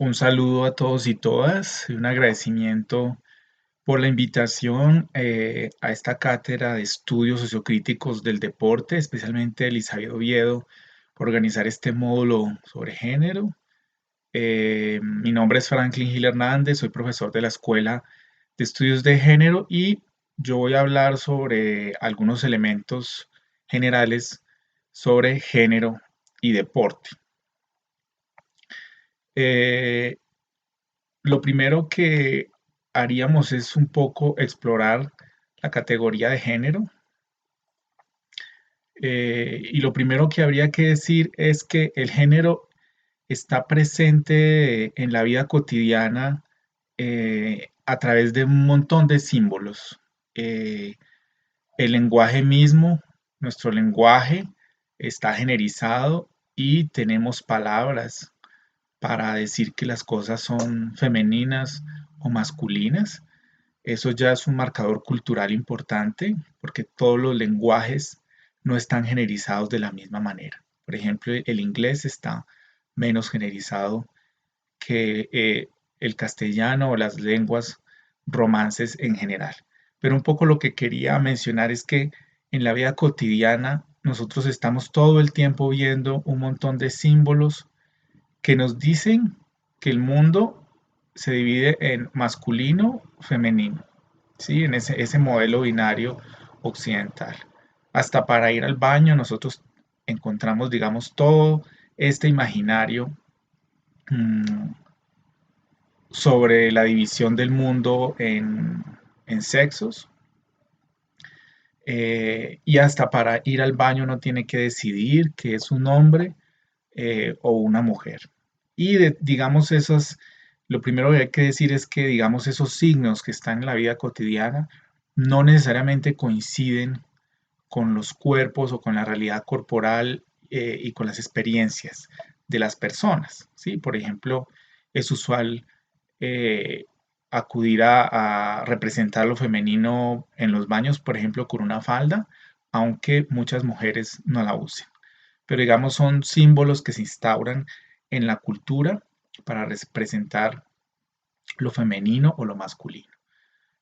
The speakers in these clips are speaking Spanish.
Un saludo a todos y todas y un agradecimiento por la invitación a esta cátedra de estudios sociocríticos del deporte, especialmente Elizabeth Oviedo, por organizar este módulo sobre género. Mi nombre es Franklin Gil Hernández, soy profesor de la Escuela de Estudios de Género y yo voy a hablar sobre algunos elementos generales sobre género y deporte. Eh, Lo primero que haríamos es un poco explorar la categoría de género. Y lo primero que habría que decir es que el género está presente en la vida cotidiana a través de un montón de símbolos. Eh, el lenguaje mismo, nuestro lenguaje está generizado y tenemos palabras para decir que las cosas son femeninas o masculinas. Eso ya es un marcador cultural importante porque todos los lenguajes no están generizados de la misma manera. Por ejemplo, el inglés está menos generizado que el castellano o las lenguas romances en general. Pero un poco lo que quería mencionar es que en la vida cotidiana nosotros estamos todo el tiempo viendo un montón de símbolos que nos dicen que el mundo se divide en masculino, femenino, ¿sí? En ese modelo binario occidental. Hasta para ir al baño nosotros encontramos, digamos, todo este imaginario mmm, sobre la división del mundo en sexos. Y hasta para ir al baño uno tiene que decidir que es un hombre o una mujer. Y digamos, lo primero que hay que decir es que, digamos, esos signos que están en la vida cotidiana no necesariamente coinciden con los cuerpos o con la realidad corporal y con las experiencias de las personas, ¿sí? Por ejemplo, es usual eh, acudir a representar lo femenino en los baños, por ejemplo, con una falda, aunque muchas mujeres no la usen. Pero digamos, son símbolos que se instauran en la cultura para representar lo femenino o lo masculino.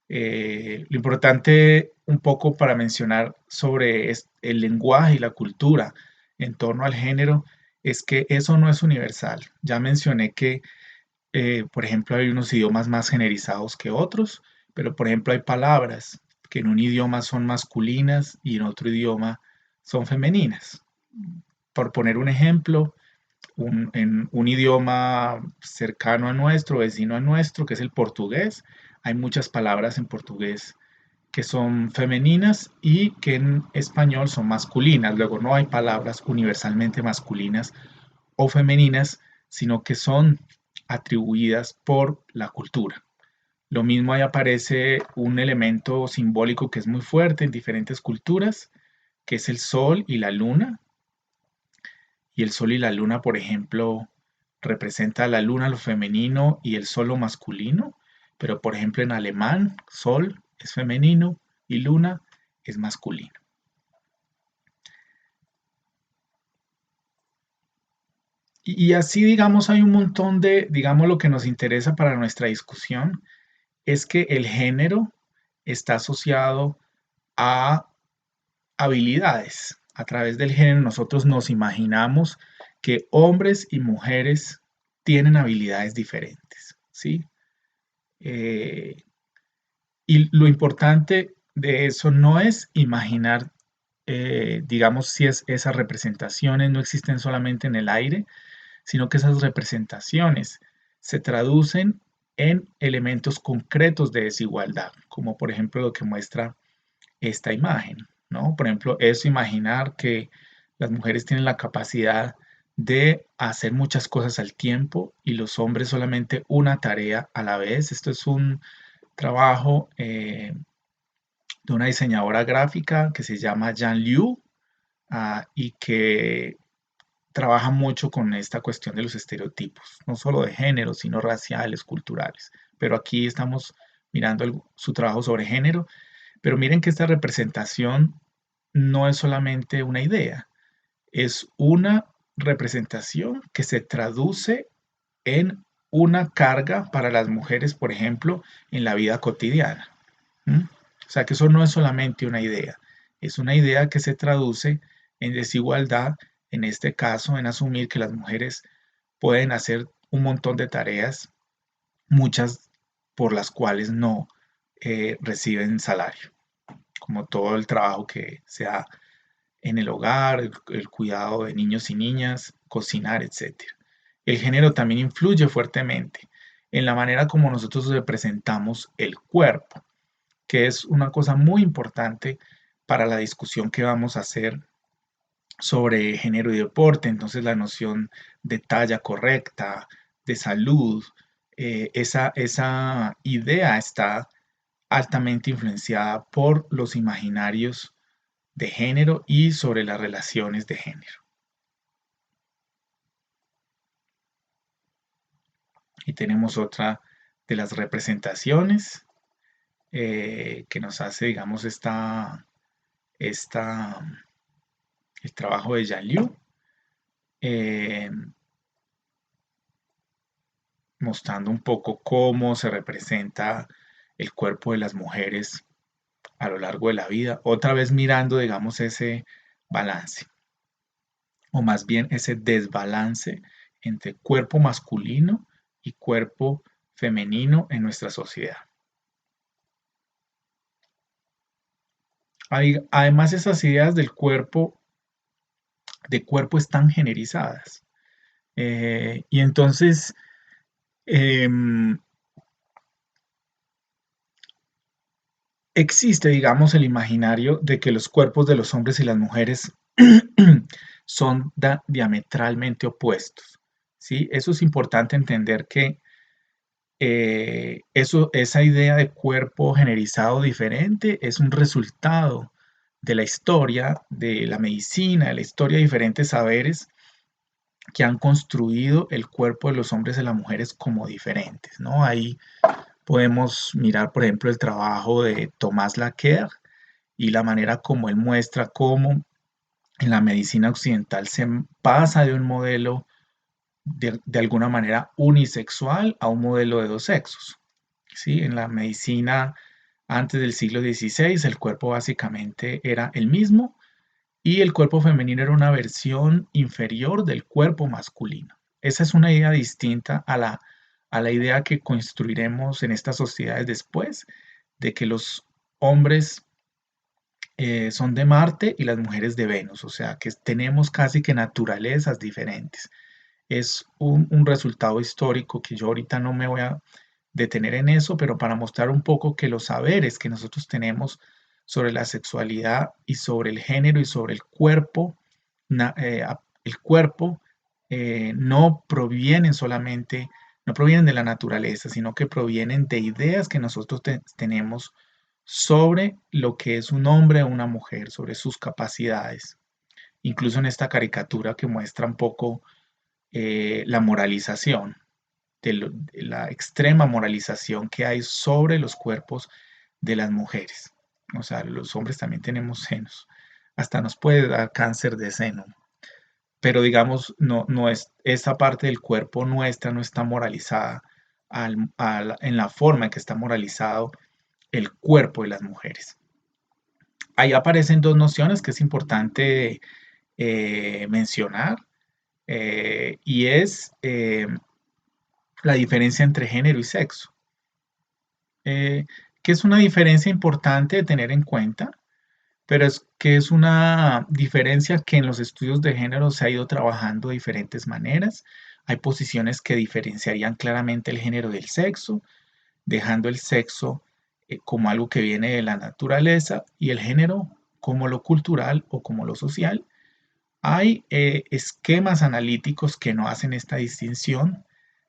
Lo importante un poco para mencionar sobre el lenguaje y la cultura en torno al género es que eso no es universal. Ya mencioné que, por ejemplo, hay unos idiomas más generizados que otros, pero por ejemplo hay palabras que en un idioma son masculinas y en otro idioma son femeninas. Por poner un ejemplo, en un idioma cercano a nuestro, vecino a nuestro, que es el portugués, hay muchas palabras en portugués que son femeninas y que en español son masculinas. Luego no hay palabras universalmente masculinas o femeninas, sino que son atribuidas por la cultura. Lo mismo ahí aparece un elemento simbólico que es muy fuerte en diferentes culturas, que es el sol y la luna. Y el sol y la luna, por ejemplo, representa a la luna lo femenino y el sol lo masculino, pero por ejemplo en alemán, sol es femenino y luna es masculino. Y así, digamos, hay un montón de, digamos, lo que nos interesa para nuestra discusión es que el género está asociado a habilidades. A través del género nosotros nos imaginamos que hombres y mujeres tienen habilidades diferentes, ¿sí? Eh, y lo importante de eso no es imaginar, digamos, si esas representaciones no existen solamente en el aire, sino que esas representaciones se traducen en elementos concretos de desigualdad, como por ejemplo lo que muestra esta imagen, ¿no? Por ejemplo, eso imaginar que las mujeres tienen la capacidad de hacer muchas cosas al tiempo y los hombres solamente una tarea a la vez. Esto es un trabajo de una diseñadora gráfica que se llama Jan Liu y que trabaja mucho con esta cuestión de los estereotipos, no solo de género, sino raciales, culturales. Pero aquí estamos mirando su trabajo sobre género. Pero miren que esta representación no es solamente una idea, es una representación que se traduce en una carga para las mujeres, por ejemplo, en la vida cotidiana. ¿Mm? O sea que eso no es solamente una idea, es una idea que se traduce en desigualdad, en este caso, en asumir que las mujeres pueden hacer un montón de tareas, muchas por las cuales no reciben salario, como todo el trabajo que se da en el hogar, el cuidado de niños y niñas, cocinar, etcétera. El género también influye fuertemente en la manera como nosotros representamos el cuerpo, que es una cosa muy importante para la discusión que vamos a hacer sobre género y deporte. Entonces, la noción de talla correcta, de salud, esa idea está altamente influenciada por los imaginarios de género y sobre las relaciones de género. Y tenemos otra de las representaciones que nos hace, digamos, esta, el trabajo de Jean Liu, eh, mostrando un poco cómo se representa el cuerpo de las mujeres a lo largo de la vida, otra vez mirando, digamos, ese balance, o más bien ese desbalance entre cuerpo masculino y cuerpo femenino en nuestra sociedad. Además, esas ideas del cuerpo, de cuerpo están generizadas. Y entonces, em, existe, digamos, el imaginario de que los cuerpos de los hombres y las mujeres son diametralmente opuestos. ¿Sí? Eso es importante entender que esa idea de cuerpo generizado diferente es un resultado de la historia, de la medicina, de la historia de diferentes saberes que han construido el cuerpo de los hombres y las mujeres como diferentes, ¿no? Ahí podemos mirar, por ejemplo, el trabajo de Thomas Laqueur y la manera como él muestra cómo en la medicina occidental se pasa de un modelo de alguna manera unisexual a un modelo de dos sexos. ¿Sí? En la medicina antes del siglo XVI el cuerpo básicamente era el mismo y el cuerpo femenino era una versión inferior del cuerpo masculino. Esa es una idea distinta a la idea que construiremos en estas sociedades después, de que los hombres son de Marte y las mujeres de Venus, o sea que tenemos casi que naturalezas diferentes. Es un resultado histórico que yo ahorita no me voy a detener en eso, pero para mostrar un poco que los saberes que nosotros tenemos sobre la sexualidad y sobre el género y sobre el cuerpo no provienen solamente, no provienen de la naturaleza, sino que provienen de ideas que nosotros tenemos sobre lo que es un hombre o una mujer, sobre sus capacidades. Incluso en esta caricatura que muestra un poco la moralización, de la extrema moralización que hay sobre los cuerpos de las mujeres. O sea, los hombres también tenemos senos. Hasta nos puede dar cáncer de seno. Pero digamos, no es, esa parte del cuerpo nuestra no está moralizada en la forma en que está moralizado el cuerpo de las mujeres. Ahí aparecen dos nociones que es importante mencionar y es la diferencia entre género y sexo, eh, que es una diferencia importante de tener en cuenta, pero es que es una diferencia que en los estudios de género se ha ido trabajando de diferentes maneras. Hay posiciones que diferenciarían claramente el género del sexo, dejando el sexo como algo que viene de la naturaleza y el género como lo cultural o como lo social. Hay esquemas analíticos que no hacen esta distinción.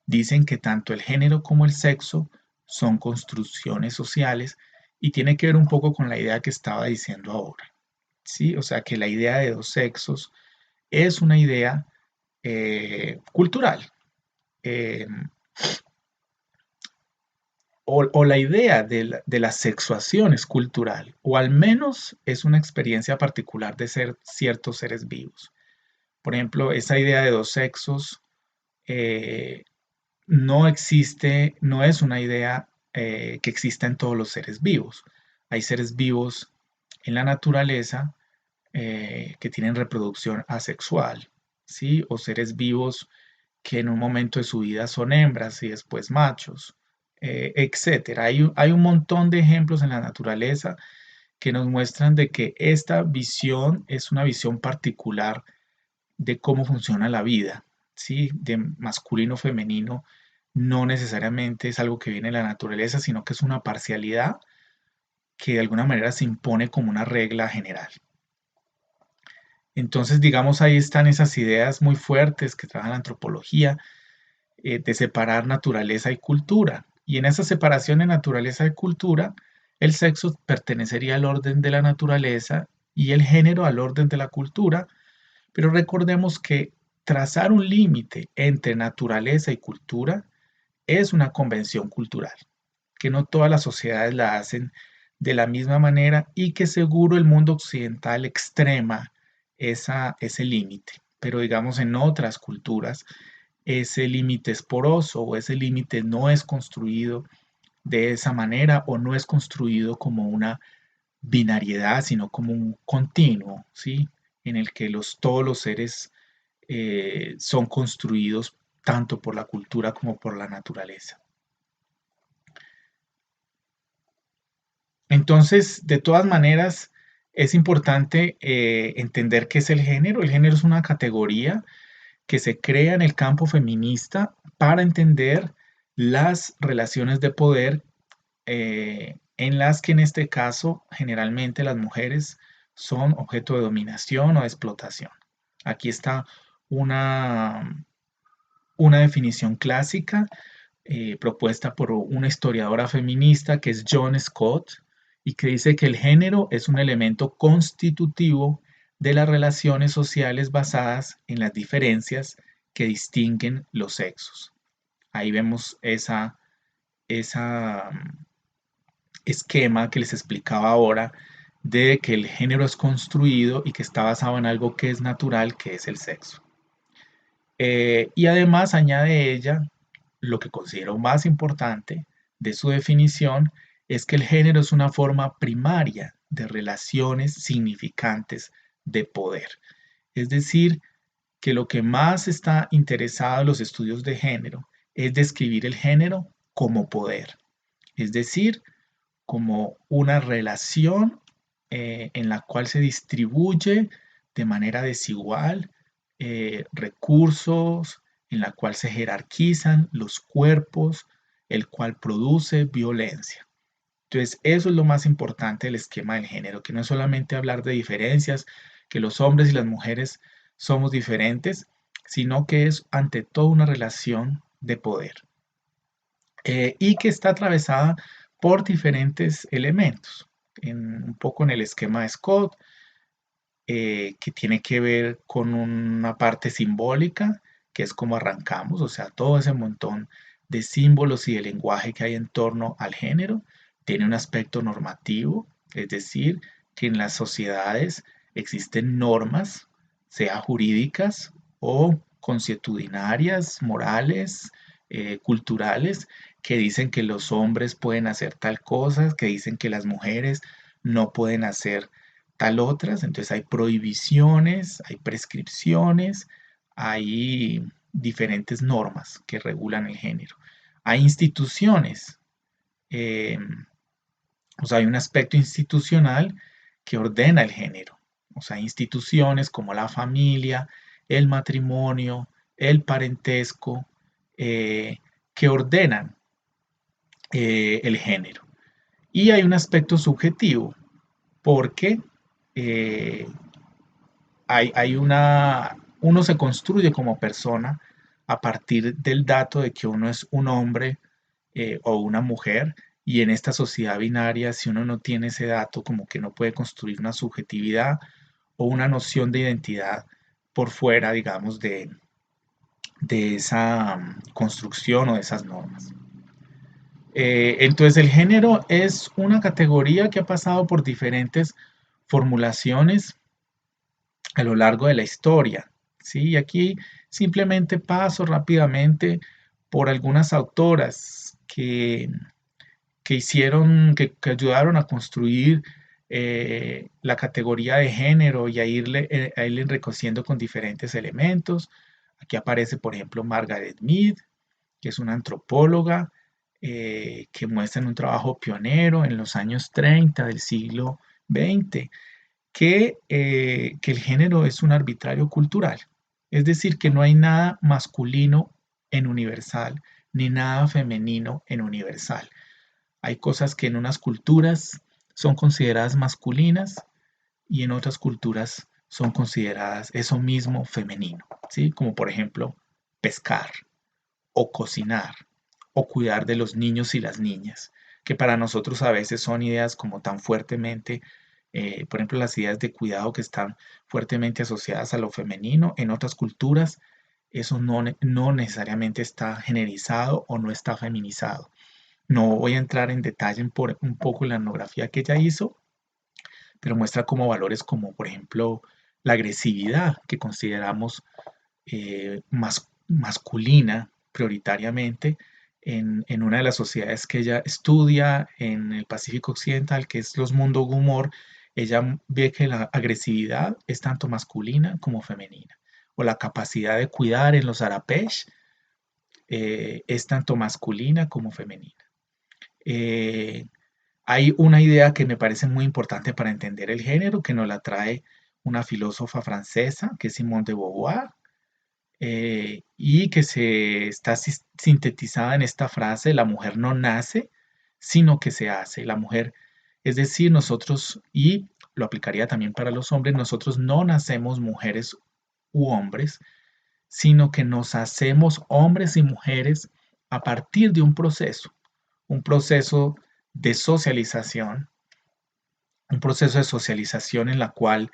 Dicen que tanto el género como el sexo son construcciones sociales y tiene que ver un poco con la idea que estaba diciendo ahora. ¿Sí? O sea que la idea de dos sexos es una idea cultural. eh, o la idea de la sexuación es cultural, o al menos es una experiencia particular de ser ciertos seres vivos. Por ejemplo, esa idea de dos sexos, eh, no existe, no es una idea que exista en todos los seres vivos. Hay seres vivos en la naturaleza que tienen reproducción asexual, ¿sí? O seres vivos que en un momento de su vida son hembras y después machos, etcétera. Hay un montón de ejemplos en la naturaleza que nos muestran de que esta visión es una visión particular de cómo funciona la vida, ¿sí? De masculino, femenino, no necesariamente es algo que viene de la naturaleza, sino que es una parcialidad que de alguna manera se impone como una regla general. Entonces, digamos, ahí están esas ideas muy fuertes que trabaja la antropología, de separar naturaleza y cultura. Y en esa separación de naturaleza y cultura, el sexo pertenecería al orden de la naturaleza y el género al orden de la cultura, pero recordemos que trazar un límite entre naturaleza y cultura es una convención cultural, que no todas las sociedades la hacen de la misma manera y que seguro el mundo occidental extrema ese límite, pero digamos en otras culturas ese límite es poroso o ese límite no es construido de esa manera o no es construido como una binariedad, sino como un continuo, ¿sí? En el que todos los seres son construidos tanto por la cultura como por la naturaleza. Entonces, de todas maneras, es importante entender qué es el género. El género es una categoría que se crea en el campo feminista para entender las relaciones de poder en las que en este caso generalmente las mujeres son objeto de dominación o de explotación. Aquí está una, una definición clásica propuesta por una historiadora feminista que es John Scott y que dice que el género es un elemento constitutivo de las relaciones sociales basadas en las diferencias que distinguen los sexos. Ahí vemos esa esquema que les explicaba ahora de que el género es construido y que está basado en algo que es natural, que es el sexo. Y además añade ella lo que considero más importante de su definición es que el género es una forma primaria de relaciones significantes de poder. Es decir, que lo que más está interesado en los estudios de género es describir el género como poder. Es decir, como una relación en la cual se distribuye de manera desigual recursos, en la cual se jerarquizan los cuerpos, el cual produce violencia. Entonces, eso es lo más importante del esquema del género, que no es solamente hablar de diferencias, que los hombres y las mujeres somos diferentes, sino que es ante todo una relación de poder y que está atravesada por diferentes elementos. Un poco en el esquema de Scott, que tiene que ver con una parte simbólica, que es como arrancamos, o sea, todo ese montón de símbolos y de lenguaje que hay en torno al género, tiene un aspecto normativo, es decir, que en las sociedades existen normas, sea jurídicas o consuetudinarias, morales, culturales, que dicen que los hombres pueden hacer tal cosa, que dicen que las mujeres no pueden hacer tal otras. Entonces hay prohibiciones, hay prescripciones, hay diferentes normas que regulan el género. Hay instituciones, eh, o sea, hay un aspecto institucional que ordena el género. O sea, hay instituciones como la familia, el matrimonio, el parentesco, que ordenan el género. Y hay un aspecto subjetivo, porque eh, uno se construye como persona a partir del dato de que uno es un hombre o una mujer, y en esta sociedad binaria, si uno no tiene ese dato, como que no puede construir una subjetividad o una noción de identidad por fuera, digamos, de esa construcción o de esas normas. Entonces el género es una categoría que ha pasado por diferentes formulaciones a lo largo de la historia. ¿Sí? Y aquí simplemente paso rápidamente por algunas autoras que ayudaron a construir la categoría de género y a irle enriqueciendo con diferentes elementos. Aquí aparece, por ejemplo, Margaret Mead, que es una antropóloga que muestra en un trabajo pionero en los años 30 del siglo XX que el género es un arbitrario cultural. Es decir, que no hay nada masculino en universal ni nada femenino en universal. Hay cosas que en unas culturas son consideradas masculinas y en otras culturas son consideradas eso mismo femenino, ¿sí? Como por ejemplo pescar o cocinar o cuidar de los niños y las niñas, que para nosotros a veces son ideas como tan fuertemente, por ejemplo, las ideas de cuidado que están fuertemente asociadas a lo femenino, en otras culturas eso no necesariamente está generizado o no está feminizado. No voy a entrar en detalle por un poco en la etnografía que ella hizo, pero muestra como valores como, por ejemplo, la agresividad que consideramos masculina prioritariamente en una de las sociedades que ella estudia en el Pacífico Occidental, que es los Mundo Gumor. Ella ve que la agresividad es tanto masculina como femenina, o la capacidad de cuidar en los Arapesh es tanto masculina como femenina. Eh, Hay una idea que me parece muy importante para entender el género, que nos la trae una filósofa francesa, que es Simone de Beauvoir, y que se está sintetizada en esta frase: la mujer no nace, sino que se hace. La mujer, es decir, nosotros, y lo aplicaría también para los hombres, nosotros no nacemos mujeres u hombres, sino que nos hacemos hombres y mujeres a partir de un proceso de socialización, un proceso de socialización en la cual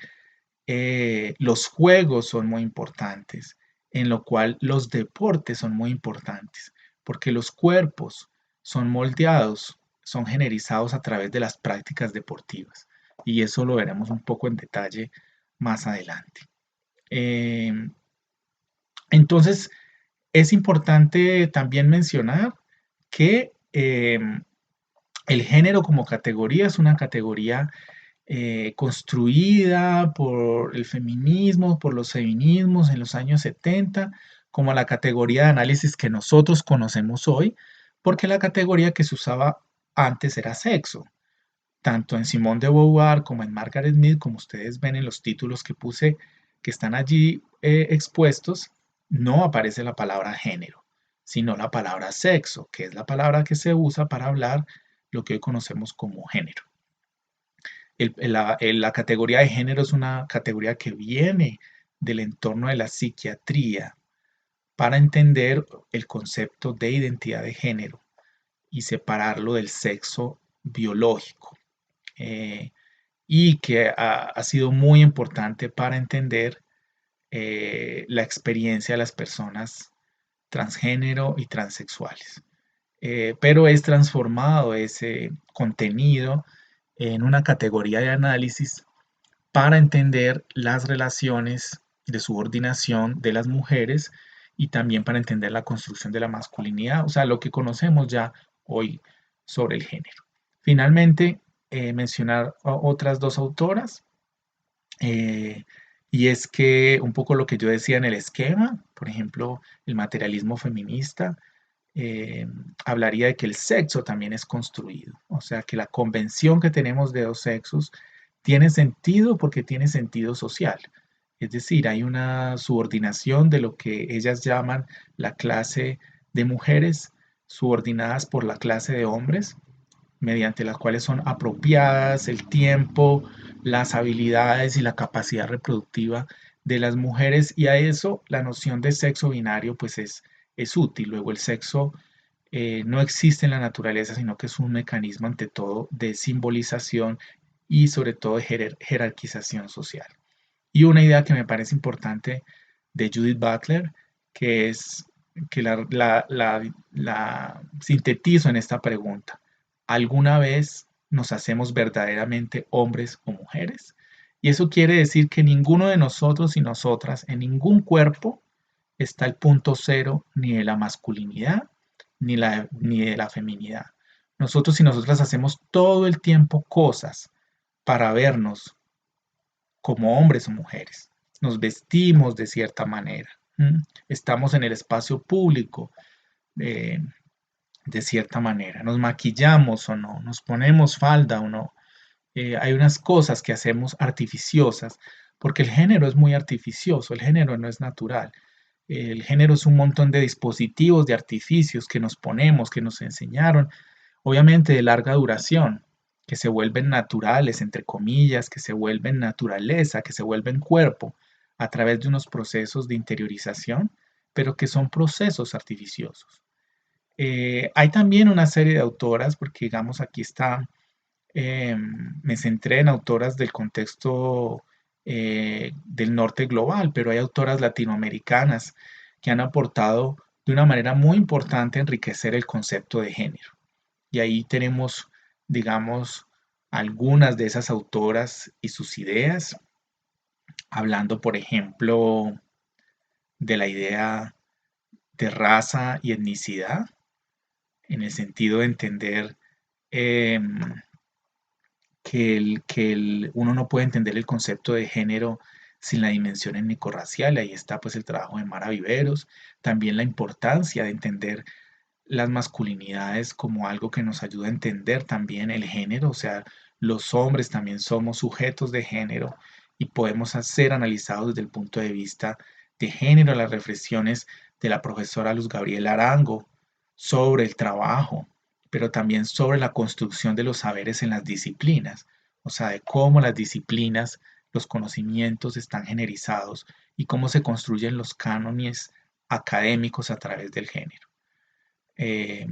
los juegos son muy importantes, en lo cual los deportes son muy importantes, porque los cuerpos son moldeados, son generizados a través de las prácticas deportivas. Y eso lo veremos un poco en detalle más adelante. Eh, entonces, es importante también mencionar que el género como categoría es una categoría construida por el feminismo, por los feminismos en los años 70, como la categoría de análisis que nosotros conocemos hoy, porque la categoría que se usaba antes era sexo. Tanto en Simone de Beauvoir como en Margaret Mead, como ustedes ven en los títulos que puse, que están allí expuestos, no aparece la palabra género, sino la palabra sexo, que es la palabra que se usa para hablar lo que hoy conocemos como género. La categoría de género es una categoría que viene del entorno de la psiquiatría para entender el concepto de identidad de género y separarlo del sexo biológico, eh, y que ha sido muy importante para entender la experiencia de las personas transgénero y transexuales. Pero es transformado ese contenido en una categoría de análisis para entender las relaciones de subordinación de las mujeres y también para entender la construcción de la masculinidad, o sea, lo que conocemos ya hoy sobre el género. Finalmente, mencionar a otras dos autoras, eh, y es que un poco lo que yo decía en el esquema, por ejemplo, el materialismo feminista, eh, hablaría de que el sexo también es construido, o sea, que la convención que tenemos de dos sexos tiene sentido porque tiene sentido social. Es decir, hay una subordinación de lo que ellas llaman la clase de mujeres subordinadas por la clase de hombres, mediante las cuales son apropiadas el tiempo, las habilidades y la capacidad reproductiva de las mujeres, y a eso la noción de sexo binario pues es útil. Luego el sexo no existe en la naturaleza, sino que es un mecanismo ante todo de simbolización y sobre todo de jerarquización social. Y una idea que me parece importante de Judith Butler, que es que la sintetizo en esta pregunta: ¿alguna vez nos hacemos verdaderamente hombres o mujeres? Y eso quiere decir que ninguno de nosotros y nosotras, en ningún cuerpo, está el punto cero ni de la masculinidad ni de la feminidad. Nosotros y nosotras hacemos todo el tiempo cosas para vernos como hombres o mujeres. Nos vestimos de cierta manera. Estamos en el espacio público eh, de cierta manera. Nos maquillamos o no, nos ponemos falda o no. Hay unas cosas que hacemos artificiosas, porque el género es muy artificioso, el género no es natural. El género es un montón de dispositivos, de artificios que nos ponemos, que nos enseñaron, obviamente de larga duración, que se vuelven naturales, entre comillas, que se vuelven naturaleza, que se vuelven cuerpo, a través de unos procesos de interiorización, pero que son procesos artificiosos. Hay también una serie de autoras, porque digamos aquí está, me centré en autoras del contexto del norte global, pero hay autoras latinoamericanas que han aportado de una manera muy importante a enriquecer el concepto de género. Y ahí tenemos, digamos, algunas de esas autoras y sus ideas, hablando, por ejemplo, de la idea de raza y etnicidad, en el sentido de entender em, uno no puede entender el concepto de género sin la dimensión étnico-racial. Ahí está pues el trabajo de Mara Viveros, también la importancia de entender las masculinidades como algo que nos ayuda a entender también el género, o sea, los hombres también somos sujetos de género y podemos ser analizados desde el punto de vista de género, las reflexiones de la profesora Luz Gabriela Arango sobre el trabajo, pero también sobre la construcción de los saberes en las disciplinas, o sea, de cómo las disciplinas, los conocimientos están generizados y cómo se construyen los cánones académicos a través del género. Eh,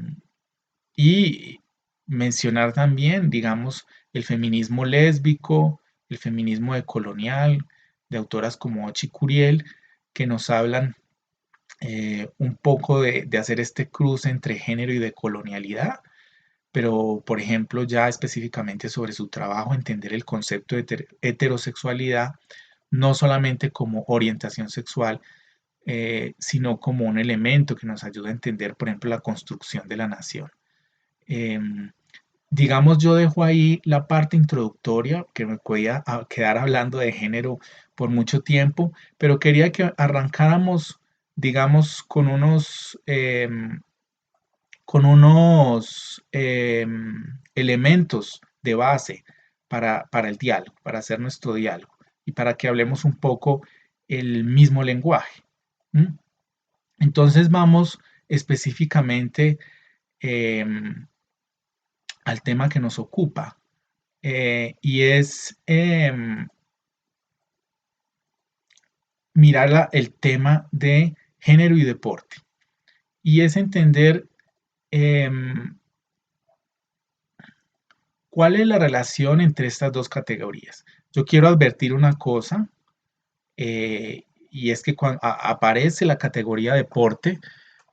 y mencionar también, digamos, el feminismo lésbico, el feminismo decolonial, de autoras como Ochi Curiel, que nos hablan un poco de hacer este cruce entre género y decolonialidad, pero por ejemplo ya específicamente sobre su trabajo, entender el concepto de heterosexualidad no solamente como orientación sexual, sino como un elemento que nos ayuda a entender, por ejemplo, la construcción de la nación. Em, digamos, yo dejo ahí la parte introductoria, que me podía quedar hablando de género por mucho tiempo, pero quería que arrancáramos, digamos, con unos elementos de base para el diálogo, para hacer nuestro diálogo y para que hablemos un poco el mismo lenguaje. ¿M? Entonces vamos específicamente em, al tema que nos ocupa y es mirar el tema de género y deporte. Y es entender em, cuál es la relación entre estas dos categorías. Yo quiero advertir una cosa, y es que cuando aparece la categoría deporte,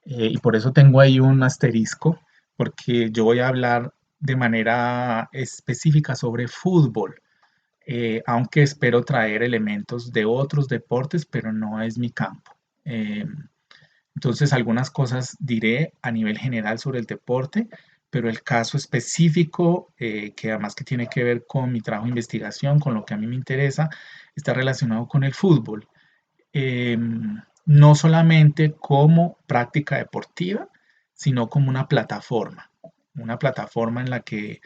y por eso tengo ahí un asterisco, porque yo voy a hablar de manera específica sobre fútbol, aunque espero traer elementos de otros deportes, pero no es mi campo. Entonces, algunas cosas diré a nivel general sobre el deporte, pero el caso específico, que además que tiene que ver con mi trabajo de investigación, con lo que a mí me interesa, está relacionado con el fútbol. No solamente como práctica deportiva, sino como una plataforma en la que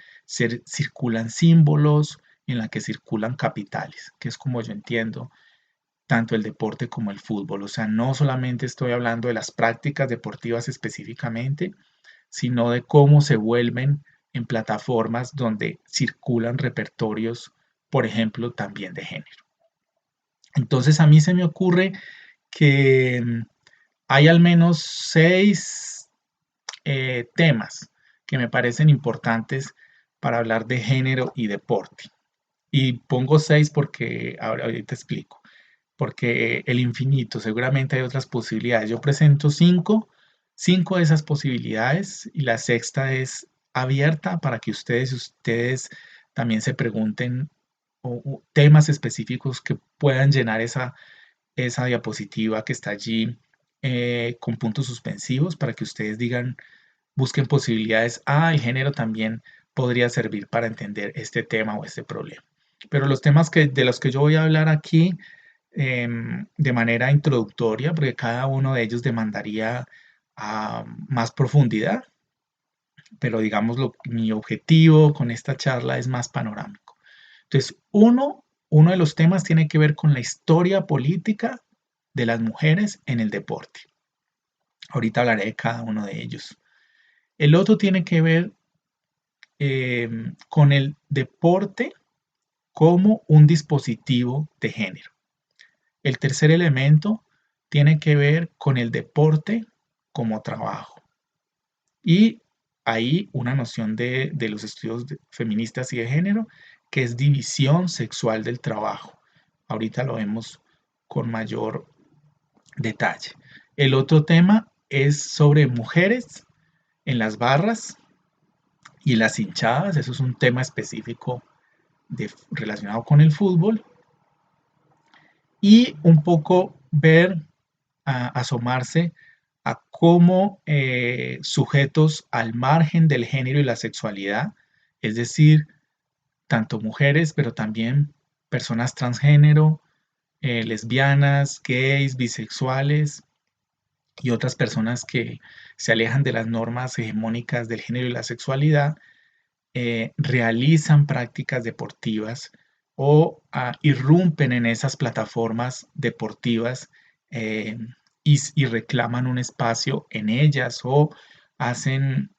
circulan símbolos, en la que circulan capitales, que es como yo entiendo tanto el deporte como el fútbol. O sea, no solamente estoy hablando de las prácticas deportivas específicamente, sino de cómo se vuelven en plataformas donde circulan repertorios, por ejemplo, también de género. Entonces a mí se me ocurre que hay al menos 6 temas que me parecen importantes para hablar de género y deporte. Y pongo 6 porque ahorita explico. Porque el infinito, seguramente hay otras posibilidades. Yo presento 5 de esas posibilidades y la sexta es abierta para que ustedes también se pregunten temas específicos que puedan llenar esa diapositiva que está allí con puntos suspensivos para que ustedes digan, busquen posibilidades. Ah, el género también podría servir para entender este tema o este problema. Pero los temas de los que yo voy a hablar aquí de manera introductoria, porque cada uno de ellos demandaría más profundidad, pero digamos mi objetivo con esta charla es más panorámico. Entonces, uno de los temas tiene que ver con la historia política de las mujeres en el deporte. Ahorita hablaré de cada uno de ellos. El otro tiene que ver con el deporte como un dispositivo de género. El tercer elemento tiene que ver con el deporte como trabajo. Y ahí una noción de los estudios feministas y de género, que es división sexual del trabajo. Ahorita lo vemos con mayor detalle. El otro tema es sobre mujeres en las barras y las hinchadas. Eso es un tema específico relacionado con el fútbol. Y un poco ver, asomarse a cómo sujetos al margen del género y la sexualidad, es decir, tanto mujeres, pero también personas transgénero, lesbianas, gays, bisexuales y otras personas que se alejan de las normas hegemónicas del género y la sexualidad, realizan prácticas deportivas o irrumpen en esas plataformas deportivas eh, y reclaman un espacio en ellas o hacen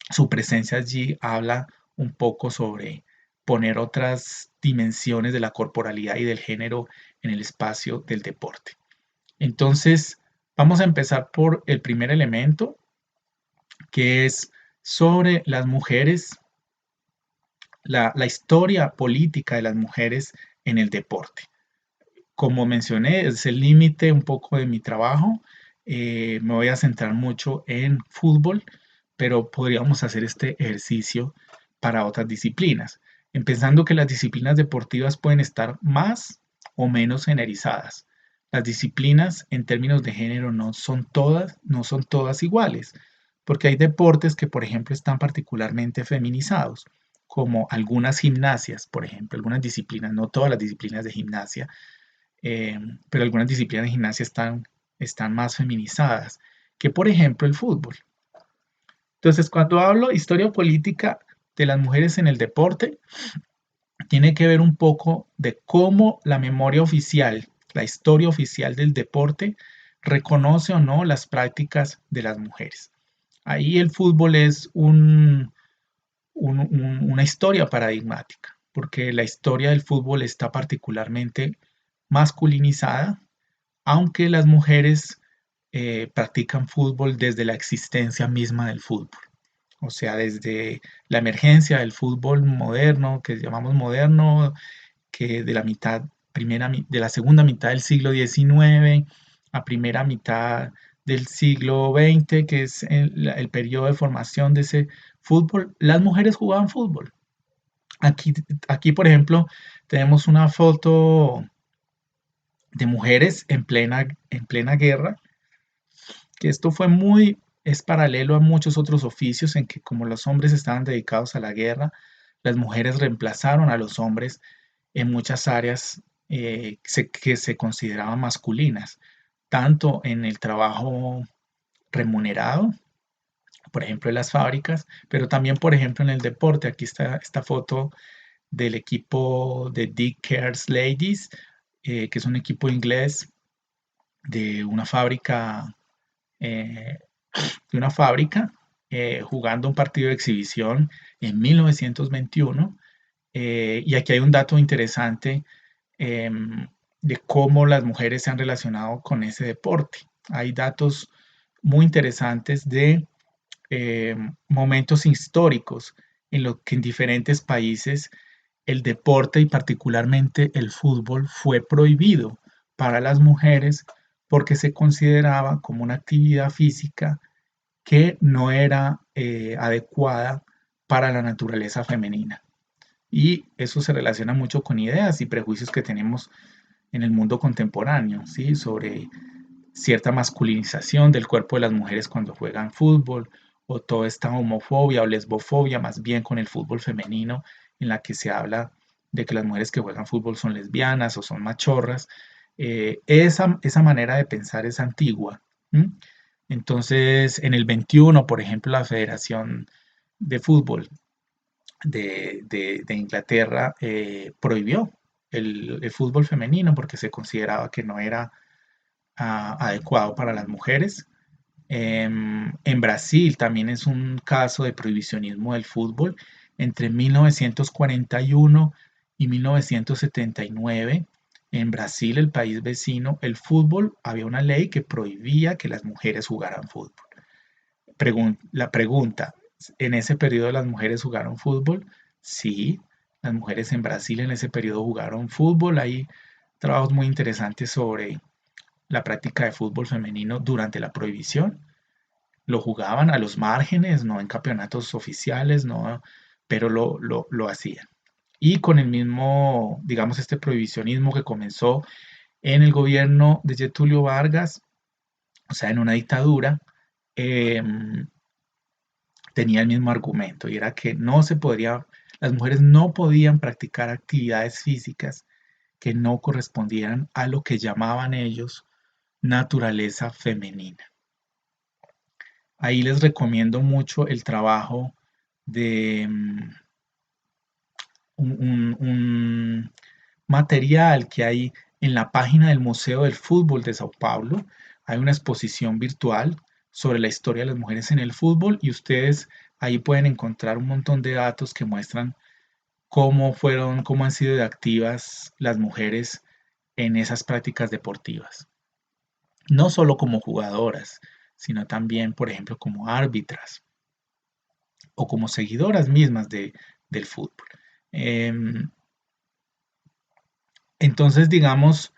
su presencia allí, habla un poco sobre poner otras dimensiones de la corporalidad y del género en el espacio del deporte. Entonces, vamos a empezar por el primer elemento, que es sobre las mujeres, la historia política de las mujeres en el deporte. Como mencioné, es el límite un poco de mi trabajo. Me voy a centrar mucho en fútbol, pero podríamos hacer este ejercicio para otras disciplinas, empezando que las disciplinas deportivas pueden estar más o menos generizadas. Las disciplinas en términos de género no son todas iguales, porque hay deportes que, por ejemplo, están particularmente feminizados, como algunas gimnasias, por ejemplo, algunas disciplinas, no todas las disciplinas de gimnasia, pero algunas disciplinas de gimnasia están más feminizadas que, por ejemplo, el fútbol. Entonces, cuando hablo historia política de las mujeres en el deporte, tiene que ver un poco de cómo la memoria oficial, la historia oficial del deporte, reconoce o no las prácticas de las mujeres. Ahí el fútbol es una historia paradigmática, porque la historia del fútbol está particularmente masculinizada, aunque las mujeres practican fútbol desde la existencia misma del fútbol. O sea, desde la emergencia del fútbol moderno, que llamamos moderno, que de la segunda mitad del siglo XIX a primera mitad del siglo XX, que es el periodo de formación de ese fútbol, las mujeres jugaban fútbol. Aquí, aquí, por ejemplo, tenemos una foto de mujeres en plena guerra, que esto es paralelo a muchos otros oficios en que como los hombres estaban dedicados a la guerra, las mujeres reemplazaron a los hombres en muchas áreas que se consideraban masculinas, tanto en el trabajo remunerado, por ejemplo en las fábricas, pero también, por ejemplo, en el deporte. Aquí está esta foto del equipo de Dick Cares Ladies, que es un equipo inglés de una fábrica, eh, jugando un partido de exhibición en 1921. Y aquí hay un dato interesante de cómo las mujeres se han relacionado con ese deporte. Hay datos muy interesantes de momentos históricos en los que en diferentes países el deporte y particularmente el fútbol fue prohibido para las mujeres porque se consideraba como una actividad física que no era adecuada para la naturaleza femenina. Y eso se relaciona mucho con ideas y prejuicios que tenemos en el mundo contemporáneo, ¿sí? Sobre cierta masculinización del cuerpo de las mujeres cuando juegan fútbol, o toda esta homofobia o lesbofobia más bien con el fútbol femenino, en la que se habla de que las mujeres que juegan fútbol son lesbianas o son machorras. Esa manera de pensar es antigua. ¿Mm? Entonces, en el 21, por ejemplo, la Federación de Fútbol de Inglaterra prohibió el fútbol femenino porque se consideraba que no era adecuado para las mujeres. En Brasil también es un caso de prohibicionismo del fútbol. Entre 1941 y 1979, en Brasil, el país vecino, el fútbol, había una ley que prohibía que las mujeres jugaran fútbol. La pregunta, ¿en ese periodo las mujeres jugaron fútbol? Sí, las mujeres en Brasil en ese periodo jugaron fútbol. Hay trabajos muy interesantes sobre la práctica de fútbol femenino durante la prohibición. Lo jugaban a los márgenes, no en campeonatos oficiales, no, pero lo hacían. Y con el mismo, digamos, este prohibicionismo que comenzó en el gobierno de Getúlio Vargas, o sea, en una dictadura, eh, tenía el mismo argumento y era que no se podría, las mujeres no podían practicar actividades físicas que no correspondieran a lo que llamaban ellos naturaleza femenina. Ahí les recomiendo mucho el trabajo de un material que hay en la página del Museo del Fútbol de Sao Paulo. Hay una exposición virtual sobre la historia de las mujeres en el fútbol y ustedes ahí pueden encontrar un montón de datos que muestran cómo han sido de activas las mujeres en esas prácticas deportivas. No solo como jugadoras, sino también, por ejemplo, como árbitras o como seguidoras mismas del fútbol. Em, entonces, digamos,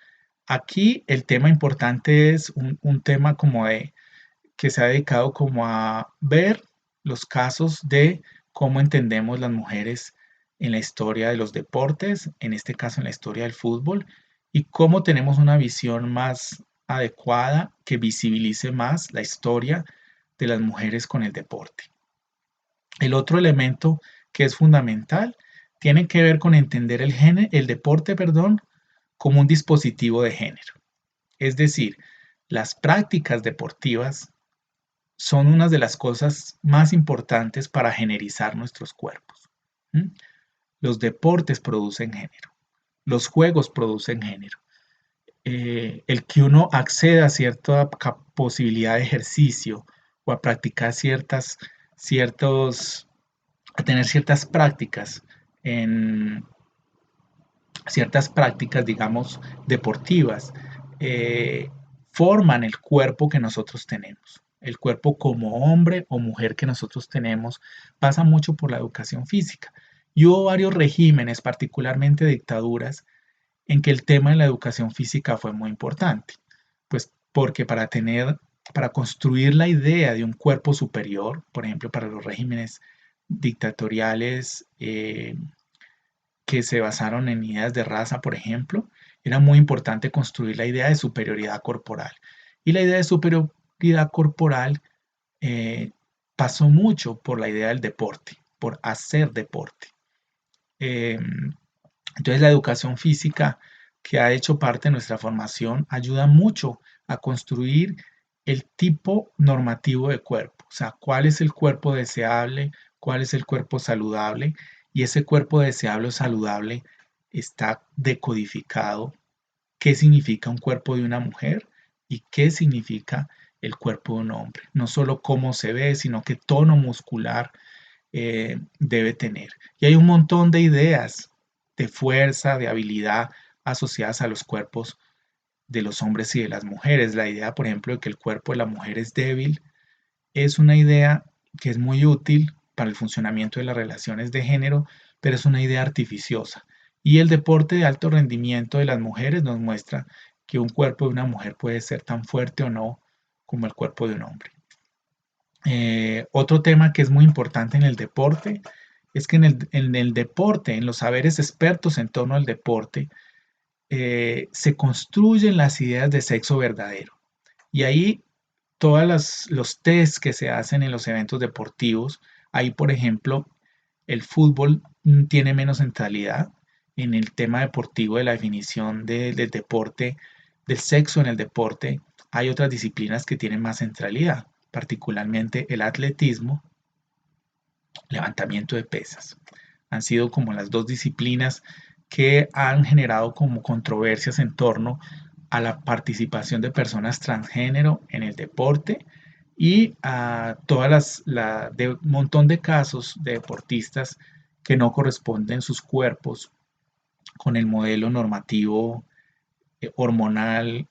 aquí el tema importante es un tema como de que se ha dedicado como a ver los casos de cómo entendemos las mujeres en la historia de los deportes, en este caso en la historia del fútbol, y cómo tenemos una visión más adecuada que visibilice más la historia de las mujeres con el deporte. El otro elemento que es fundamental tiene que ver con entender el deporte, perdón, como un dispositivo de género. Es decir, las prácticas deportivas son una de las cosas más importantes para generizar nuestros cuerpos. ¿Mm? Los deportes producen género, los juegos producen género. El que uno acceda a cierta posibilidad de ejercicio o a practicar ciertos, a tener en ciertas prácticas, digamos, deportivas, eh, forman el cuerpo que nosotros tenemos. El cuerpo como hombre o mujer que nosotros tenemos pasa mucho por la educación física. Y hubo varios regímenes, particularmente dictaduras, en que el tema de la educación física fue muy importante. Pues porque para construir la idea de un cuerpo superior, por ejemplo, para los regímenes dictatoriales, que se basaron en ideas de raza, por ejemplo, era muy importante construir la idea de superioridad corporal. Y la idea de superioridad corporal eh, pasó mucho por la idea del deporte, por hacer deporte. Eh, entonces la educación física que ha hecho parte de nuestra formación ayuda mucho a construir el tipo normativo de cuerpo, o sea, cuál es el cuerpo deseable, cuál es el cuerpo saludable, y ese cuerpo deseable o saludable está decodificado. ¿Qué significa un cuerpo de una mujer y qué significa el cuerpo de un hombre? No solo cómo se ve, sino qué tono muscular debe tener. Y hay un montón de ideas de fuerza, de habilidad asociadas a los cuerpos de los hombres y de las mujeres. La idea, por ejemplo, de que el cuerpo de la mujer es débil es una idea que es muy útil para el funcionamiento de las relaciones de género, pero es una idea artificiosa. Y el deporte de alto rendimiento de las mujeres nos muestra que un cuerpo de una mujer puede ser tan fuerte o no como el cuerpo de un hombre. Otro tema que es muy importante en el deporte es que en el deporte, en los saberes expertos en torno al deporte, se construyen las ideas de sexo verdadero. Y ahí los tests que se hacen en los eventos deportivos, ahí por ejemplo, el fútbol tiene menos centralidad en el tema deportivo de la definición del deporte, del sexo en el deporte. Hay otras disciplinas que tienen más centralidad, particularmente el atletismo, levantamiento de pesas. Han sido como las dos disciplinas que han generado como controversias en torno a la participación de personas transgénero en el deporte y a de un montón de casos de deportistas que no corresponden sus cuerpos con el modelo normativo hormonal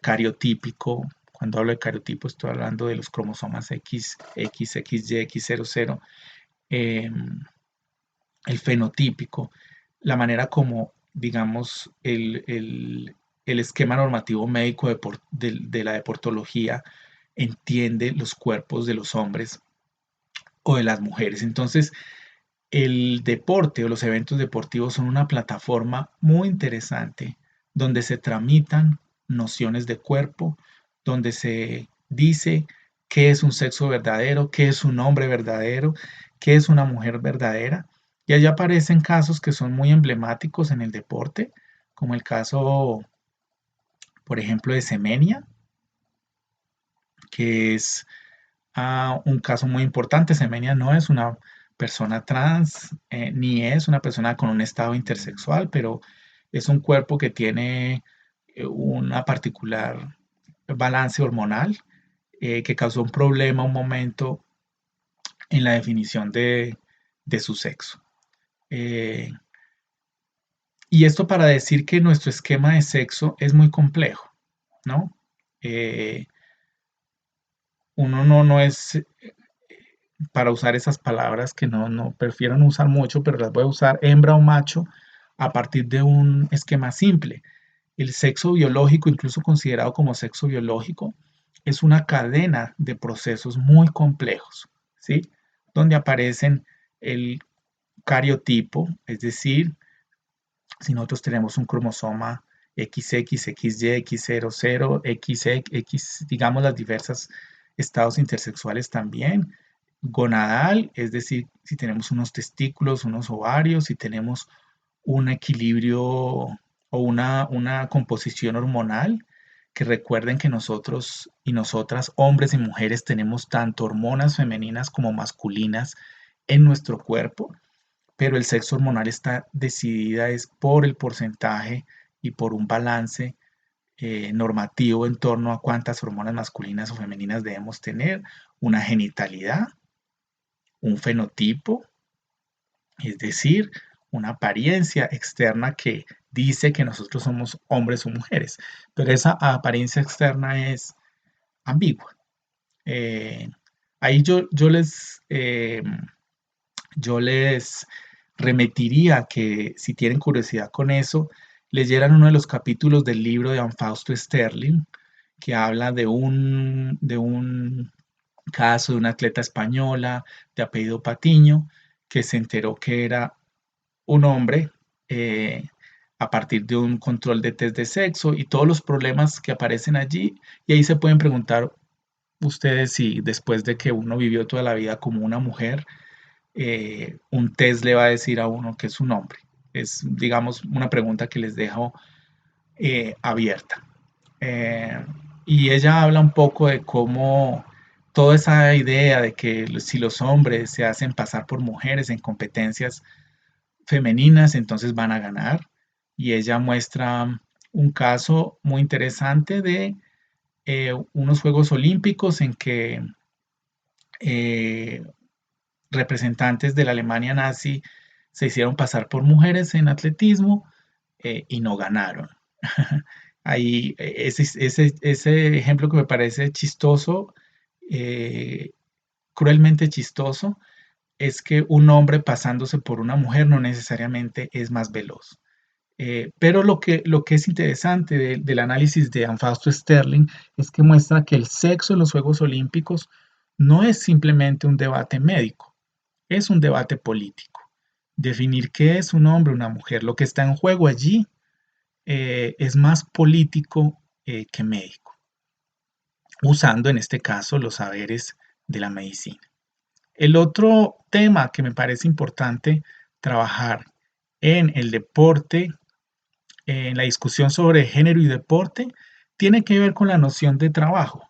cariotípico. Cuando hablo de cariotipo estoy hablando de los cromosomas X, X, XY, X00, eh, el fenotípico, la manera como, digamos, el esquema normativo médico de la deportología entiende los cuerpos de los hombres o de las mujeres. Entonces, el deporte o los eventos deportivos son una plataforma muy interesante donde se tramitan nociones de cuerpo, donde se dice qué es un sexo verdadero, qué es un hombre verdadero, qué es una mujer verdadera. Y allá aparecen casos que son muy emblemáticos en el deporte, como el caso, por ejemplo, de Semenia, que es un caso muy importante. Semenia no es una persona trans, ni es una persona con un estado intersexual, pero es un cuerpo que tiene una particular balance hormonal que causó un problema un momento en la definición de su sexo. Eh, y esto para decir que nuestro esquema de sexo es muy complejo, ¿no? Eh, uno no es para usar esas palabras que no prefiero no usar mucho, pero las voy a usar hembra o macho a partir de un esquema simple. El sexo biológico, incluso considerado como sexo biológico, es una cadena de procesos muy complejos, ¿sí? Donde aparecen el cariotipo, es decir, si nosotros tenemos un cromosoma XX, XY, X00, XX, digamos las diversas estados intersexuales también, gonadal, es decir, si tenemos unos testículos, unos ovarios, si tenemos un equilibrio o una composición hormonal, que recuerden que nosotros y nosotras, hombres y mujeres, tenemos tanto hormonas femeninas como masculinas en nuestro cuerpo, pero el sexo hormonal está decidida es por el porcentaje y por un balance normativo en torno a cuántas hormonas masculinas o femeninas debemos tener, una genitalidad, un fenotipo, es decir, una apariencia externa que dice que nosotros somos hombres o mujeres, pero esa apariencia externa es ambigua. Eh, ahí yo les remitiría que si tienen curiosidad con eso, leyeran uno de los capítulos del libro de Anne Fausto Sterling, que habla de un caso de una atleta española de apellido Patiño, que se enteró que era un hombre eh, a partir de un control de test de sexo y todos los problemas que aparecen allí. Y ahí se pueden preguntar ustedes si después de que uno vivió toda la vida como una mujer, un test le va a decir a uno que es un hombre. Es, digamos, una pregunta que les dejo abierta. Eh, y ella habla un poco de cómo toda esa idea de que si los hombres se hacen pasar por mujeres en competencias femeninas, entonces van a ganar. Y ella muestra un caso muy interesante de unos Juegos Olímpicos en que eh, representantes de la Alemania nazi se hicieron pasar por mujeres en atletismo y no ganaron. Ahí, ese ejemplo que me parece chistoso, eh, cruelmente chistoso, es que un hombre pasándose por una mujer no necesariamente es más veloz. Pero lo que es interesante del análisis de Anfausto Sterling es que muestra que el sexo en los Juegos Olímpicos no es simplemente un debate médico, es un debate político. Definir qué es un hombre o una mujer, lo que está en juego allí es más político que médico. usando en este caso los saberes de la medicina. El otro tema que me parece importante trabajar en el deporte, en la discusión sobre género y deporte, tiene que ver con la noción de trabajo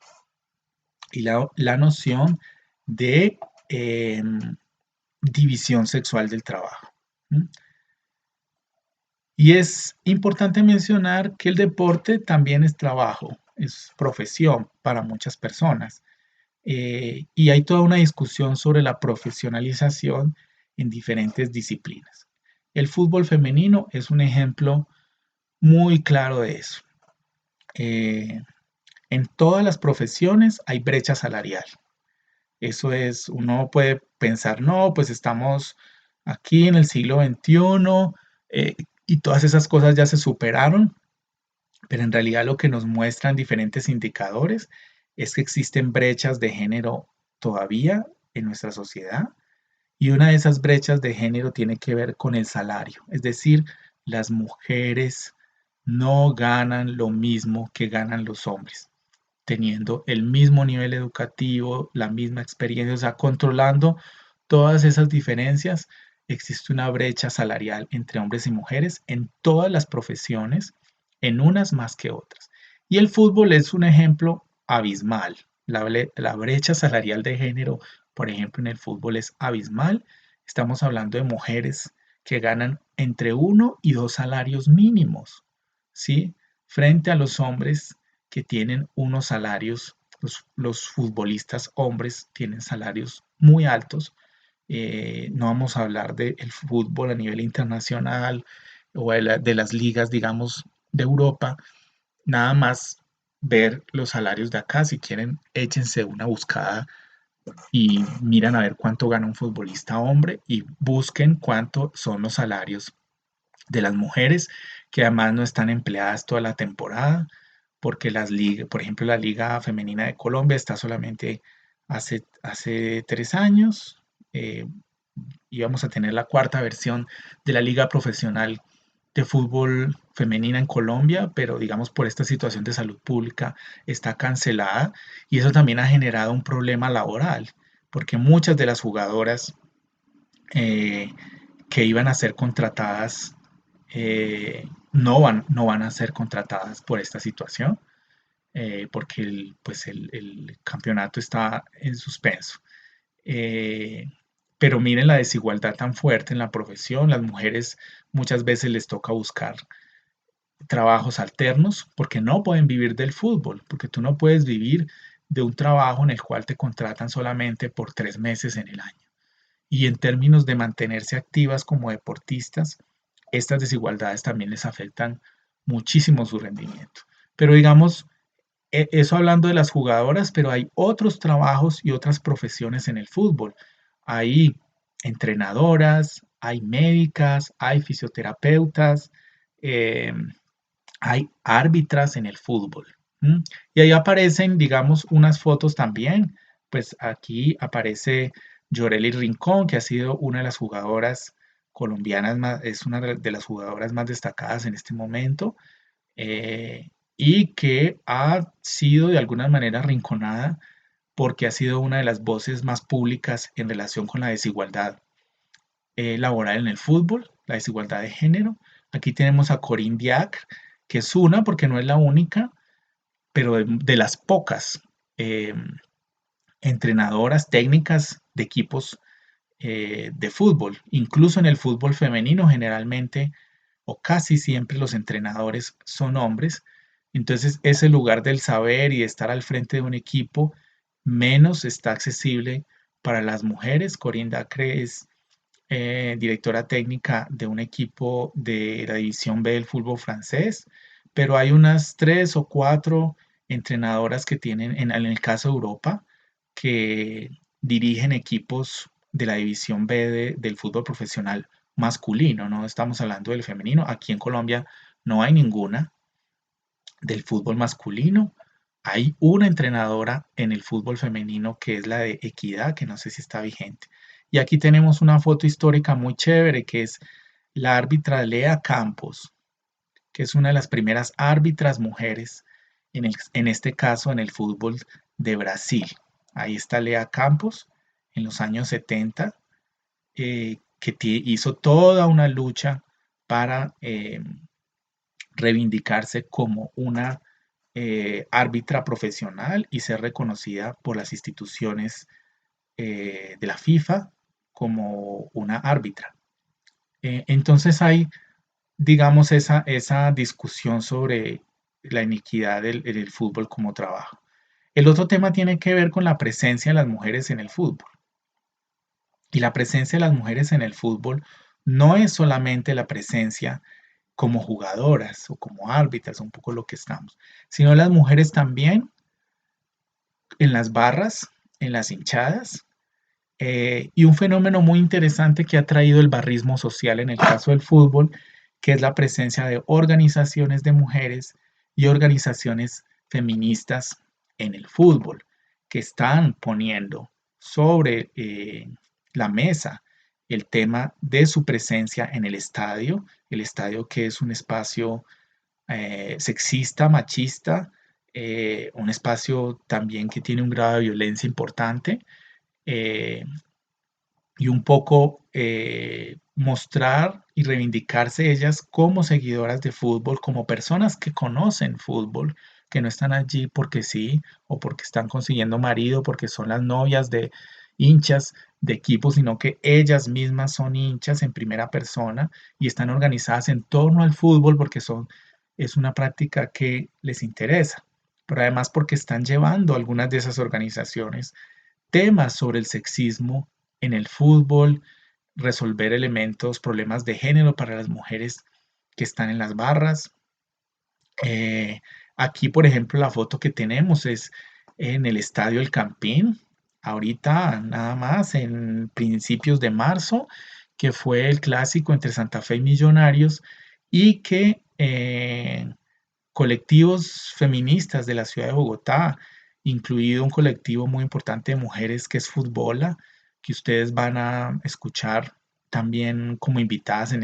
y la noción de división sexual del trabajo. Y es importante mencionar que el deporte también es trabajo, es profesión para muchas personas. Y hay toda una discusión sobre la profesionalización en diferentes disciplinas. El fútbol femenino es un ejemplo muy claro de eso. Eh, en todas las profesiones hay brecha salarial. Eso es, uno puede pensar, no, pues estamos aquí en el siglo XXI y todas esas cosas ya se superaron, pero en realidad lo que nos muestran diferentes indicadores es que existen brechas de género todavía en nuestra sociedad y una de esas brechas de género tiene que ver con el salario, es decir, las mujeres no ganan lo mismo que ganan los hombres, teniendo el mismo nivel educativo, la misma experiencia, o sea, controlando todas esas diferencias, existe una brecha salarial entre hombres y mujeres en todas las profesiones, en unas más que otras. Y el fútbol es un ejemplo abismal. La brecha salarial de género, por ejemplo, en el fútbol es abismal. Estamos hablando de mujeres que ganan entre uno y dos salarios mínimos, ¿sí? Frente a los hombres que tienen unos salarios, los futbolistas hombres tienen salarios muy altos. No vamos a hablar del fútbol a nivel internacional o de las ligas, digamos, de Europa. Nada más ver los salarios de acá. Si quieren, échense una buscada y miran a ver cuánto gana un futbolista hombre y busquen cuánto son los salarios de las mujeres, que además no están empleadas toda la temporada, porque las ligas, por ejemplo, la Liga Femenina de Colombia está solamente hace 3 años. Íbamos a tener la cuarta versión de la Liga Profesional de Fútbol Femenina en Colombia, pero digamos por esta situación de salud pública está cancelada y eso también ha generado un problema laboral, porque muchas de las jugadoras eh, que iban a ser contratadas no van a ser contratadas por esta situación, porque el campeonato está en suspenso. Eh, pero miren la desigualdad tan fuerte en la profesión. Las mujeres muchas veces les toca buscar trabajos alternos porque no pueden vivir del fútbol, porque tú no puedes vivir de un trabajo en el cual te contratan solamente por 3 meses en el año. Y en términos de mantenerse activas como deportistas, estas desigualdades también les afectan muchísimo su rendimiento. Pero digamos, eso hablando de las jugadoras, pero hay otros trabajos y otras profesiones en el fútbol. Hay entrenadoras, hay médicas, hay fisioterapeutas, eh, hay árbitras en el fútbol. ¿M? Y ahí aparecen, digamos, unas fotos también. Pues aquí aparece Yoreli Rincón, que ha sido una de las jugadoras colombianas más, es una de las jugadoras más destacadas en este momento y que ha sido de alguna manera arrinconada porque ha sido una de las voces más públicas en relación con la desigualdad laboral en el fútbol, la desigualdad de género. Aquí tenemos a Corinne Diacre, que es una, porque no es la única, pero de las pocas eh, entrenadoras técnicas de equipos de fútbol. Incluso en el fútbol femenino generalmente o casi siempre los entrenadores son hombres. Entonces ese lugar del saber y de estar al frente de un equipo menos está accesible para las mujeres. Corinne Diacre es directora técnica de un equipo de la División B del fútbol francés, pero hay unas 3 o 4 entrenadoras que tienen, en el caso de Europa, que dirigen equipos de la División B del fútbol profesional masculino, no estamos hablando del femenino. Aquí en Colombia no hay ninguna del fútbol masculino. Hay una entrenadora en el fútbol femenino que es la de Equidad, que no sé si está vigente. Y aquí tenemos una foto histórica muy chévere, que es la árbitra Lea Campos, que es una de las primeras árbitras mujeres en este caso en el fútbol de Brasil. Ahí está Lea Campos en los años 70, que hizo toda una lucha para reivindicarse como una árbitra profesional y ser reconocida por las instituciones de la FIFA como una árbitra. Entonces hay, digamos, esa discusión sobre la iniquidad del fútbol como trabajo. El otro tema tiene que ver con la presencia de las mujeres en el fútbol. Y la presencia de las mujeres en el fútbol no es solamente la presencia como jugadoras o como árbitras, un poco lo que estamos, sino las mujeres también en las barras, en las hinchadas, y un fenómeno muy interesante que ha traído el barrismo social en el caso del fútbol, que es la presencia de organizaciones de mujeres y organizaciones feministas en el fútbol, que están poniendo sobre la mesa el tema de su presencia en el estadio que es un espacio sexista, machista, un espacio también que tiene un grado de violencia importante, eh, y un poco mostrar y reivindicarse ellas como seguidoras de fútbol, como personas que conocen fútbol, que no están allí porque sí, o porque están consiguiendo marido, porque son las novias de hinchas de equipos, sino que ellas mismas son hinchas en primera persona y están organizadas en torno al fútbol porque es una práctica que les interesa, pero además porque están llevando algunas de esas organizaciones temas sobre el sexismo en el fútbol, resolver elementos, problemas de género para las mujeres que están en las barras. Eh, Aquí, por ejemplo, la foto que tenemos es en el Estadio El Campín, ahorita nada más en principios de marzo, que fue el clásico entre Santa Fe y Millonarios y que colectivos feministas de la ciudad de Bogotá, incluido un colectivo muy importante de mujeres que es Futbola, que ustedes van a escuchar también como invitadas en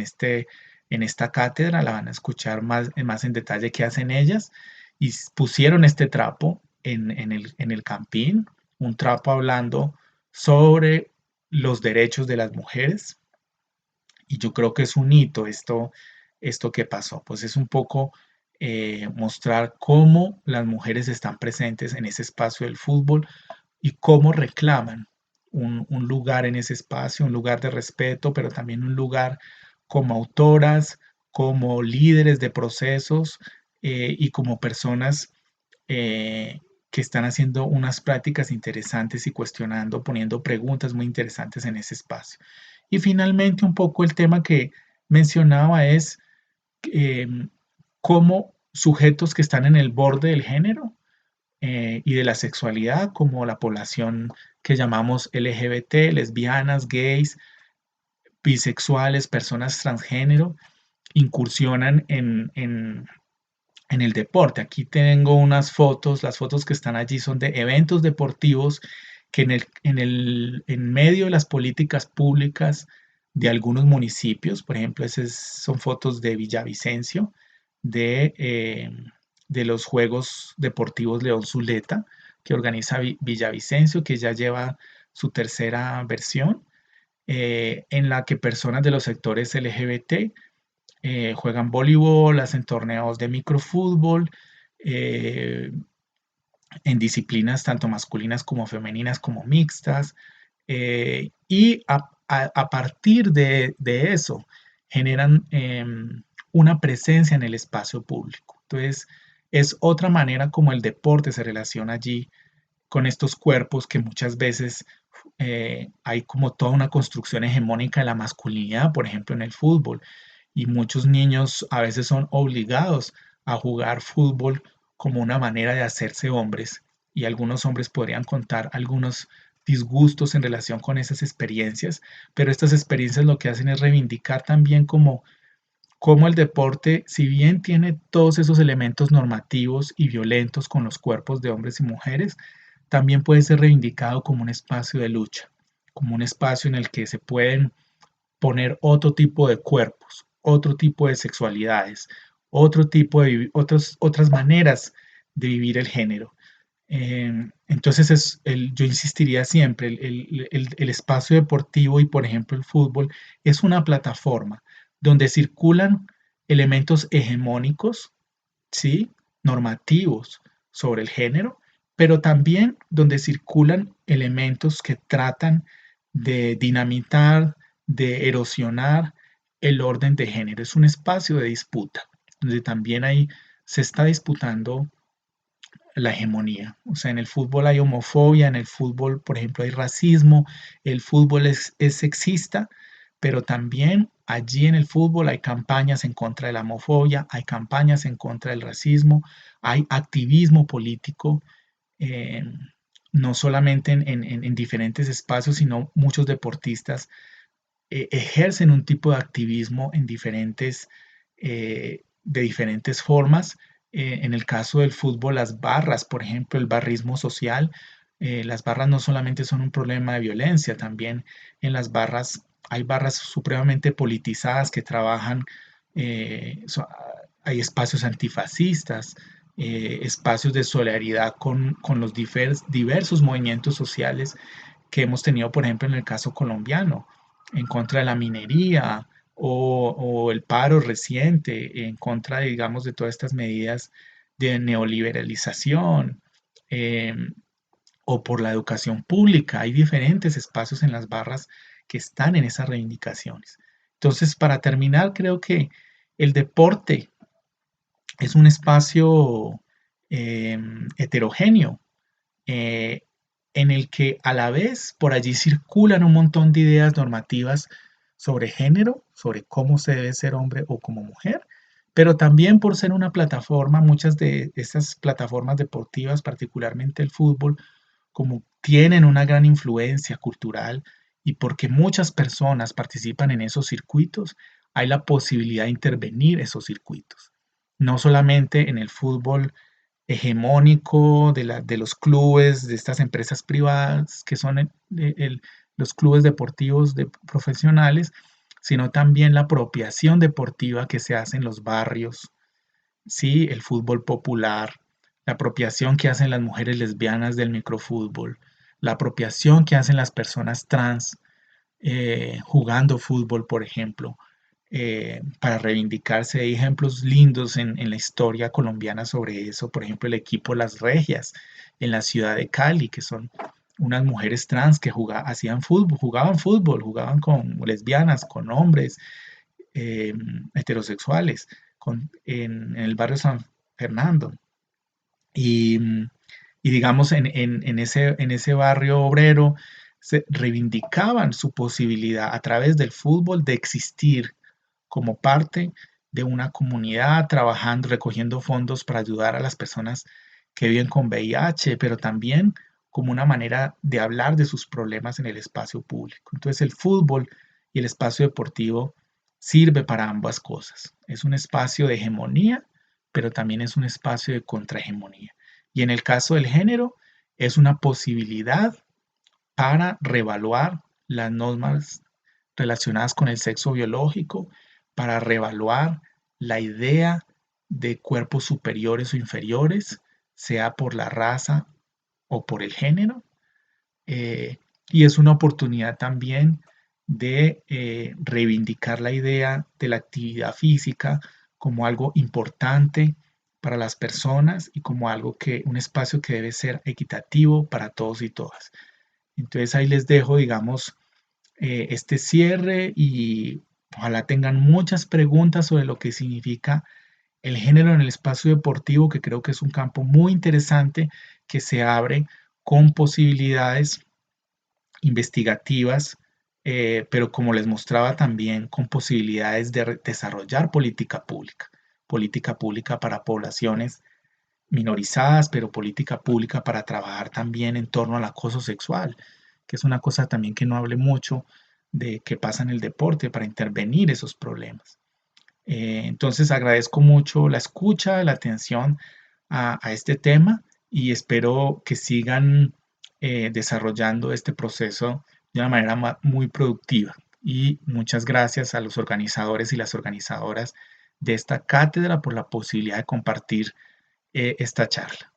esta cátedra, la van a escuchar más en detalle qué hacen ellas, y pusieron este trapo en el Campín, un trapo hablando sobre los derechos de las mujeres, y yo creo que es un hito esto que pasó, pues es un poco mostrar cómo las mujeres están presentes en ese espacio del fútbol y cómo reclaman un lugar en ese espacio, un lugar de respeto, pero también un lugar como autoras, como líderes de procesos y como personas que están haciendo unas prácticas interesantes y cuestionando, poniendo preguntas muy interesantes en ese espacio. Y finalmente, un poco el tema que mencionaba es eh, cómo sujetos que están en el borde del género y de la sexualidad, como la población que llamamos LGBT, lesbianas, gays, bisexuales, personas transgénero, incursionan en el deporte. Aquí tengo unas fotos, las fotos que están allí son de eventos deportivos que en medio de las políticas públicas de algunos municipios, por ejemplo, son fotos de Villavicencio, de los Juegos Deportivos León Zuleta, que organiza Villavicencio, que ya lleva su tercera versión, en la que personas de los sectores LGBT juegan voleibol, hacen torneos de microfútbol, eh, en disciplinas tanto masculinas como femeninas como mixtas, y a partir de eso generan una presencia en el espacio público. Entonces, es otra manera como el deporte se relaciona allí con estos cuerpos que muchas veces hay como toda una construcción hegemónica de la masculinidad, por ejemplo, en el fútbol, y muchos niños a veces son obligados a jugar fútbol como una manera de hacerse hombres, y algunos hombres podrían contar algunos disgustos en relación con esas experiencias, pero estas experiencias lo que hacen es reivindicar también como el deporte, si bien tiene todos esos elementos normativos y violentos con los cuerpos de hombres y mujeres, también puede ser reivindicado como un espacio de lucha, como un espacio en el que se pueden poner otro tipo de cuerpos, otro tipo de sexualidades, otras maneras de vivir el género. Entonces yo insistiría siempre, el espacio deportivo y por ejemplo el fútbol es una plataforma donde circulan elementos hegemónicos, ¿sí? Normativos sobre el género, pero también donde circulan elementos que tratan de dinamitar, de erosionar el orden de género. Es un espacio de disputa, donde también ahí se está disputando la hegemonía. O sea, en el fútbol hay homofobia, en el fútbol, por ejemplo, hay racismo, el fútbol es sexista, pero también allí en el fútbol hay campañas en contra de la homofobia, hay campañas en contra del racismo, hay activismo político, eh, no solamente en diferentes espacios, sino muchos deportistas ejercen un tipo de activismo en de diferentes formas. En el caso del fútbol, las barras, por ejemplo, el barrismo social, las barras no solamente son un problema de violencia, también en las barras hay barras supremamente politizadas que trabajan, hay espacios antifascistas, espacios de solidaridad con los diversos movimientos sociales que hemos tenido, por ejemplo, en el caso colombiano en contra de la minería o el paro reciente, en contra, digamos, de todas estas medidas de neoliberalización eh, o por la educación pública. Hay diferentes espacios en las barras que están en esas reivindicaciones. Entonces, para terminar, creo que el deporte es un espacio heterogéneo eh, en el que a la vez por allí circulan un montón de ideas normativas sobre género, sobre cómo se debe ser hombre o como mujer, pero también por ser una plataforma, muchas de estas plataformas deportivas, particularmente el fútbol, como tienen una gran influencia cultural y porque muchas personas participan en esos circuitos, hay la posibilidad de intervenir esos circuitos. No solamente en el fútbol hegemónico de los clubes, de estas empresas privadas que son los clubes deportivos profesionales, sino también la apropiación deportiva que se hace en los barrios, ¿sí? El fútbol popular, la apropiación que hacen las mujeres lesbianas del microfútbol, la apropiación que hacen las personas trans jugando fútbol, por ejemplo, para reivindicarse. Hay ejemplos lindos en la historia colombiana sobre eso. Por ejemplo, el equipo Las Regias en la ciudad de Cali, que son unas mujeres trans que hacían fútbol, jugaban con lesbianas, con hombres eh, heterosexuales en el barrio San Fernando. Y, y digamos, en ese barrio obrero se reivindicaban su posibilidad a través del fútbol de existir como parte de una comunidad, trabajando, recogiendo fondos para ayudar a las personas que viven con VIH, pero también como una manera de hablar de sus problemas en el espacio público. Entonces el fútbol y el espacio deportivo sirve para ambas cosas. Es un espacio de hegemonía, pero también es un espacio de contrahegemonía. Y en el caso del género, es una posibilidad para reevaluar las normas relacionadas con el sexo biológico, para reevaluar la idea de cuerpos superiores o inferiores, sea por la raza o por el género. Y es una oportunidad también de reivindicar la idea de la actividad física como algo importante para las personas y como algo un espacio que debe ser equitativo para todos y todas. Entonces ahí les dejo, digamos, este cierre y ojalá tengan muchas preguntas sobre lo que significa el género en el espacio deportivo, que creo que es un campo muy interesante que se abre con posibilidades investigativas, pero como les mostraba también con posibilidades de desarrollar política pública para poblaciones minorizadas, pero política pública para trabajar también en torno al acoso sexual, que es una cosa también que no hable mucho de qué pasa en el deporte para intervenir esos problemas. Entonces agradezco mucho la escucha, la atención a este tema y espero que sigan desarrollando este proceso de una manera muy productiva. Y muchas gracias a los organizadores y las organizadoras de esta cátedra por la posibilidad de compartir esta charla.